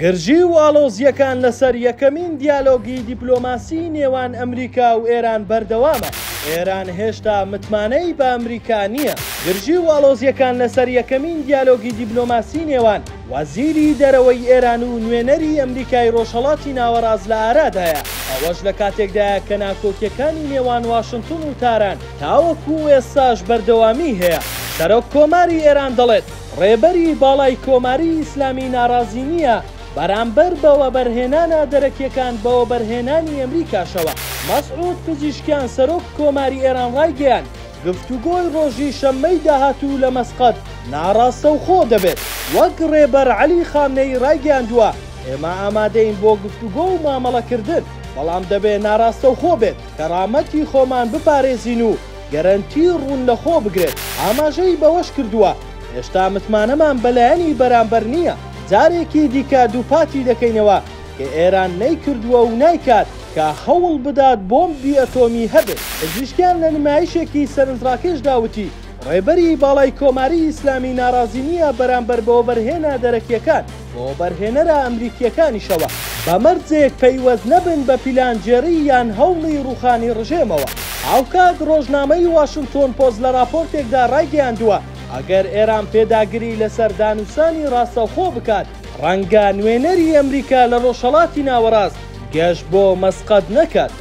گرژی و ئاڵۆزیەکان لەسەر یەکەمین دیالۆگی دیپلۆماسی نێوان ئەمریکا و ئێران بەردەوامە. ئێران هێشتا متمانەی بە ئەمریکا نییە. گرژی و ئاڵۆزیەکان لەسەر یەکەمین دیالۆگی دیپلۆماسی نێوان وەزیری دەرەوەی ئێران و نوێنەری ئەمریکای ڕۆژهەڵاتی ناوەڕاست لە ئارادایە. ئەوەش لە کاتێکدایە کە ناکۆکیەکانی نێوان واشنگتن و تاران تاوەکو ئێستاش بەردەوامی هەیە. سەرۆک کۆماری ئێران دەڵێت ڕێبەری باڵای کۆماری ئیسلامی ناڕازی نییە بەرامبەر بەوە بەرهێنانە دەرەکیەکان بەوە بەرهێنانی ئەمریکاشەوە. مەسعود پزیشکیان سەرۆک کۆماری ئێران ڕایگەیاند گفتوگۆی ڕۆژی شەممەی داهاتوو لە مەسقەد ناڕاستە و خۆ دەبێت. وەک ڕێبەر عەلی خامنەی ڕایگەیاندووە ئێمە ئامادەین بۆ گفتوگۆ و مامەڵەکردن، بەڵام دەبێت ناڕاستە و خۆ بێت، کەرامەتی خۆمان بپارێزین و گەرەنتی ڕوون لە خۆ بگرێت. ئاماژەی بەوەش کردووە هێشتا متمانەمان بەلایەنی بەرامبەر نییە. جارێکی دیکە دووپاتی دەکەینەوە کە ئێران نەیکردووە و نایکات کە هەوڵ بدات بۆمبی ئەتۆمی هەبێت. پزیشکیان لە نمایشێکی سەرنجڕاکێش داوتی ڕێبەری باڵای کۆماری ئیسلامی ناڕازی نییە بەرامبەر بەوە بەرهێنا دەرەکیەکان بۆ بەرهێنەرە ئەمریکیەکانیشەوە. بەمەرجێک پەیوەست نەبن بە پیلانجێری یان هەوڵی ڕوخانی ڕژێمەوە. هاوکات ڕۆژنامەی واشنگتۆن پۆست لە راپۆرتێکدا ڕایگەیاندووە ئەگەر ئێران پێداگیری لەسەر دانووسانی ڕاستەوخۆ بکات ڕەنگە نوێنەری ئەمریکا لە ڕۆژهەڵاتی ناوەڕاست گەشت بۆ مەسقەد نەکات.